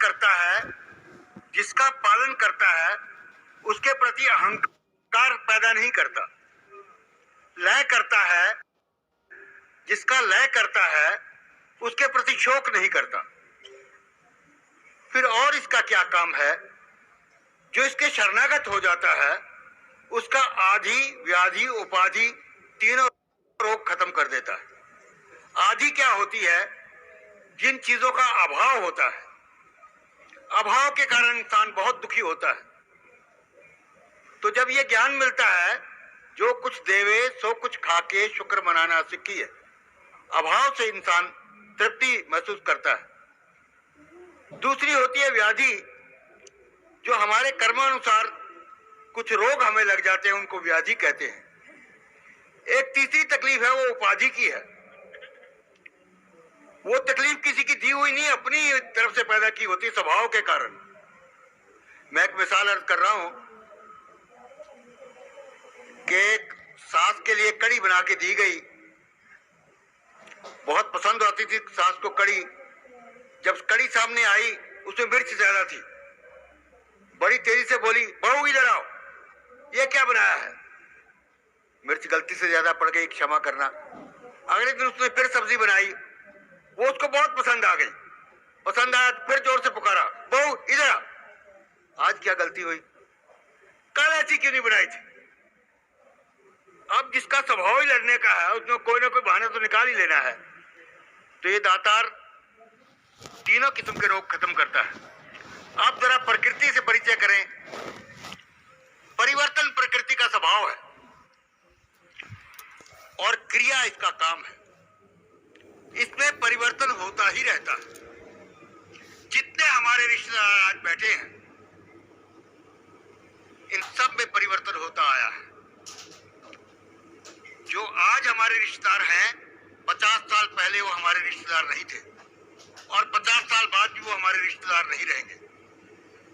करता है, जिसका पालन करता है, उसके प्रति अहंकार पैदा नहीं करता। लय करता है, जिसका लय करता है, उसके प्रति शोक नहीं करता। फिर और इसका क्या काम है? जो इसके शरणागत हो जाता है, उसका आदि, व्याधि, उपाधि तीनों रोग खत्म कर देता है। आदि क्या होती है? जिन चीजों का अभाव होता है, अभाव के कारण इंसान बहुत दुखी होता है। तो जब ये ज्ञान मिलता है, जो कुछ देवे सो कुछ खाके शुक्र मनाना सीखी है, अभाव से इंसान तृप्ति महसूस करता है। दूसरी होती है व्याधि, जो हमारे कर्मानुसार कुछ रोग हमें लग जाते हैं, उनको व्याधि कहते हैं। एक तीसरी तकलीफ है, वो उपाधि की है। वो तकलीफ किसी की दी हुई नहीं, अपनी तरफ से पैदा की होती, स्वभाव के कारण। मैं एक मिसाल अर्ज कर रहा हूं कि एक सास के लिए कड़ी बना के दी गई, बहुत पसंद आती थी सास को कड़ी। जब कड़ी सामने आई, उसमें मिर्च ज्यादा थी। बड़ी तेजी से बोली, बहू इधर आओ, ये क्या बनाया है? मिर्च गलती से ज्यादा पड़ गई, क्षमा करना। अगले दिन उसने फिर सब्जी बनाई, वो उसको बहुत पसंद आ गई। पसंद आया तो फिर जोर से पुकारा, बहू इधर आ। आज क्या गलती हुई? कल ऐसी क्यों नहीं बनाई थी? अब जिसका स्वभाव ही लड़ने का है, उसमें कोई ना कोई बहाना तो निकाल ही लेना है। तो ये दातार तीनों किस्म के रोग खत्म करता है। आप जरा प्रकृति से परिचय करें। परिवर्तन प्रकृति का स्वभाव है और क्रिया इसका काम है। इसमें परिवर्तन होता ही रहता है। जितने हमारे रिश्तेदार आज बैठे हैं, इन सब में परिवर्तन होता आया है। जो आज हमारे रिश्तेदार हैं, 50 साल पहले वो हमारे रिश्तेदार नहीं थे, और 50 साल बाद भी वो हमारे रिश्तेदार नहीं रहेंगे।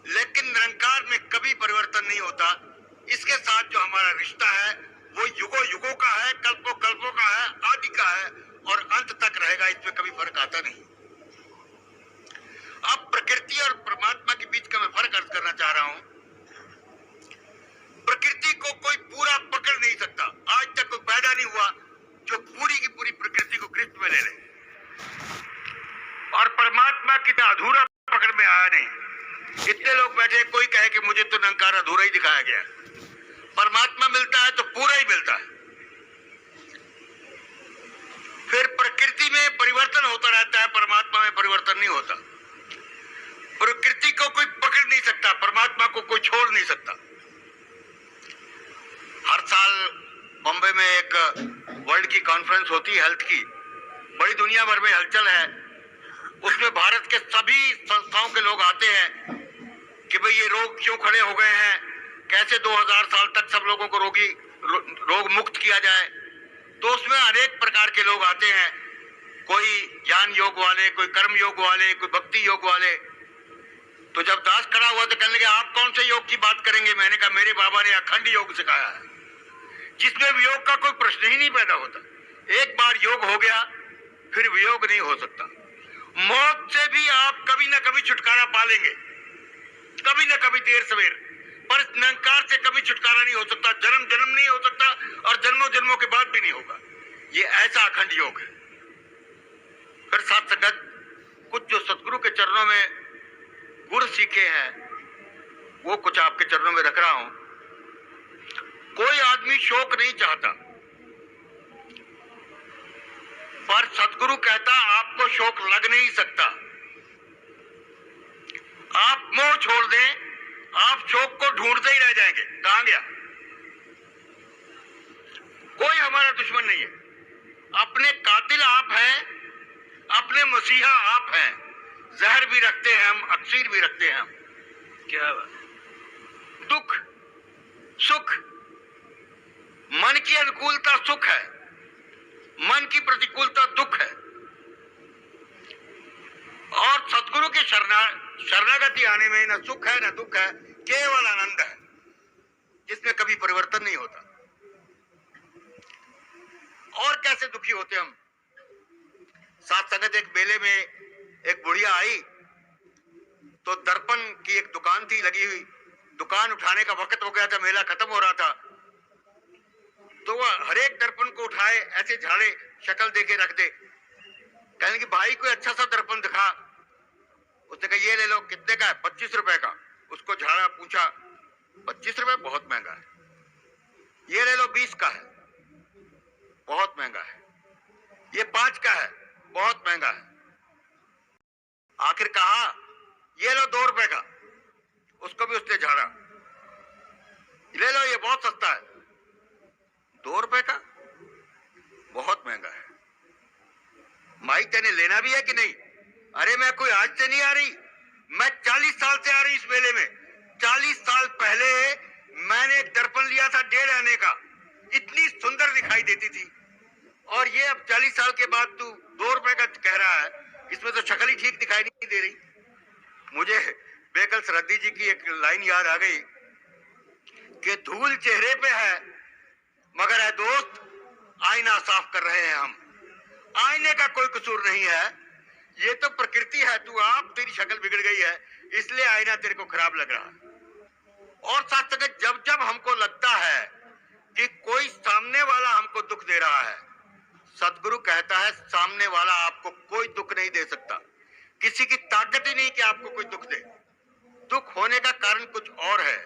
लेकिन निरंकार में कभी परिवर्तन नहीं होता। इसके साथ जो हमारा रिश्ता है, वो युगों युगों का है, कल्पों कल्पों का है, आदि का है, और अंत तक रहेगा। इसमें कभी फर्क आता नहीं। अब प्रकृति और परमात्मा के बीच का मैं फर्क अर्ज करना चाह रहा हूं। प्रकृति को कोई पूरा पकड़ नहीं सकता। आज तक कोई पैदा नहीं हुआ जो पूरी की पूरी प्रकृति को गिरफ्त में ले ले, और परमात्मा की अधूरा पकड़ में आया नहीं। इतने लोग बैठे, कोई कहे कि मुझे तो निरंकार अधूरा ही दिखाया गया। परमात्मा मिलता है तो पूरा ही मिलता है। फिर प्रकृति में परिवर्तन होता रहता है, परमात्मा में परिवर्तन नहीं होता। प्रकृति को कोई पकड़ नहीं सकता, परमात्मा को कोई छोड़ नहीं सकता। हर साल बॉम्बे में एक वर्ल्ड की कॉन्फ्रेंस होती है हेल्थ की, बड़ी दुनिया भर में हलचल है। उसमें भारत के सभी संस्थाओं के लोग आते हैं कि भाई ये रोग क्यों खड़े हो गए हैं, कैसे 2000 साल तक सब लोगों को रोग मुक्त किया जाए। तो उसमें अनेक प्रकार के लोग आते हैं, कोई ज्ञान योग वाले, कोई कर्म योग वाले, कोई भक्ति योग वाले। तो जब दास खड़ा हुआ तो कहने लगे, आप कौन से योग की बात करेंगे? मैंने कहा, मेरे बाबा ने अखंड योग सिखाया है, जिसमें वियोग का कोई प्रश्न ही नहीं पैदा होता। एक बार योग हो गया, फिर वियोग नहीं हो सकता। मौत से भी आप कभी ना कभी छुटकारा पालेंगे, कभी ना कभी देर सवेर, पर निरंकार से कभी छुटकारा नहीं हो सकता। जन्म जन्म नहीं हो सकता, और जन्मों जन्मों के बाद भी नहीं होगा। ये ऐसा अखंड योग है। फिर साथ संगत, कुछ जो सतगुरु के चरणों में गुण सीखे हैं, वो कुछ आपके चरणों में रख रहा हूं। कोई आदमी शोक नहीं चाहता, पर सतगुरु कहता आपको शोक लग नहीं सकता। आप मोह छोड़ दें, आप शोक को ढूंढते ही रह जाएंगे, कहां गया। कोई हमारा दुश्मन नहीं है। अपने कातिल आप हैं, अपने मसीहा आप हैं। जहर भी रखते हैं हम, अक्सीर भी रखते हैं हम। क्या दुख सुख, मन की अनुकूलता सुख है, मन की प्रतिकूलता दुख है। और सतगुरु के शरणागति आने में न सुख है न दुख है, केवल आनंद है, जिसमें कभी परिवर्तन नहीं होता। और कैसे दुखी होते हम। साथ संगत, एक मेले में एक बुढ़िया आई, तो दर्पण की एक दुकान थी लगी हुई, दुकान उठाने का वक्त हो गया था, मेला खत्म हो रहा था, तो वह हर एक दर्पण को उठाए, ऐसे झाड़े, शक्ल देके रख दे। कहने कि भाई कोई अच्छा सा दर्पण दिखा। उसने कहा ये ले लो, कितने का है? 25 रुपए का। उसको झाड़ा, पूछा 25 रुपए बहुत महंगा है। ये ले लो 20 का है, बहुत महंगा है। ये 5 का है, बहुत महंगा है। आखिर कहा ये लो 2 रुपए का। उसको भी उसने झाड़ा, ले लो ये बहुत सस्ता है। 2 रुपए का, बहुत महंगा है। माई तेने लेना भी है कि नहीं? अरे मैं कोई आज से नहीं आ रही, मैं 40 साल से आ रही इस मेले में। 40 साल पहले मैंने एक दर्पण लिया था 1.5 आने का, इतनी सुंदर दिखाई देती थी, और ये अब 40 साल के बाद तू 2 रुपए का कह रहा है, इसमें तो शक्ल ही ठीक दिखाई नहीं दे रही। मुझे बेकल सरहदी जी की एक लाइन याद आ गई कि धूल चेहरे पे है मगर है दोस्त आईना साफ कर रहे हैं हम। आईने का कोई कसूर नहीं है, ये तो प्रकृति है। तू आप, तेरी शक्ल बिगड़ गई है, इसलिए आईना तेरे को खराब लग रहा है। और साथ साथ जब जब हमको लगता है कि कोई सामने वाला हमको दुख दे रहा है, सदगुरु कहता है सामने वाला आपको कोई दुख नहीं दे सकता। किसी की ताकत ही नहीं कि आपको कोई दुख दे। दुख होने का कारण कुछ और है।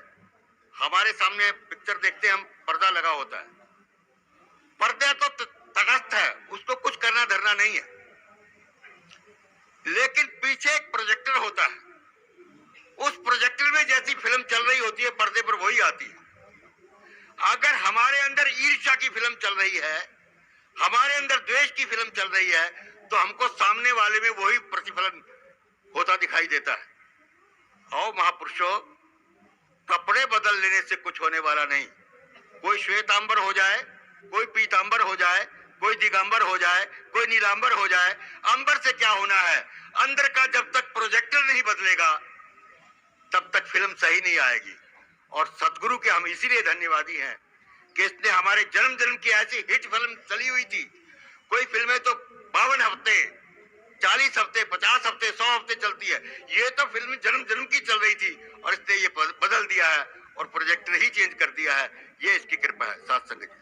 हमारे सामने पिक्चर देखते हम, पर्दा लगा होता है, पर्दा तो तटस्थ है, उसको कुछ करना धरना नहीं है, लेकिन पीछे एक प्रोजेक्टर होता है। उस प्रोजेक्टर में जैसी फिल्म चल रही होती है, पर्दे पर वही आती है। अगर हमारे अंदर ईर्ष्या की फिल्म चल रही है, हमारे अंदर द्वेष की फिल्म चल रही है, तो हमको सामने वाले में वही प्रतिफलन होता दिखाई देता है। आओ महापुरुषों, कपड़े बदल लेने से कुछ होने वाला नहीं। कोई श्वेतांबर हो जाए, कोई पीतांबर हो जाए, कोई दिगंबर हो जाए, कोई नीलांबर हो जाए, अंबर से क्या होना है? अंदर का जब तक प्रोजेक्टर नहीं बदलेगा तब तक फिल्म सही नहीं आएगी। और सदगुरु के हम इसीलिए धन्यवादी हैं कि इसने हमारे जन्म जन्म की ऐसी हिट फिल्म चली हुई थी। कोई फिल्में तो 52 हफ्ते, 40 हफ्ते, 50 हफ्ते, 100 हफ्ते चलती है। ये तो फिल्म जन्म जन्म की चल रही थी और इसने ये बदल दिया है और प्रोजेक्टर ही चेंज कर दिया है। ये इसकी कृपा है। साथ संगत।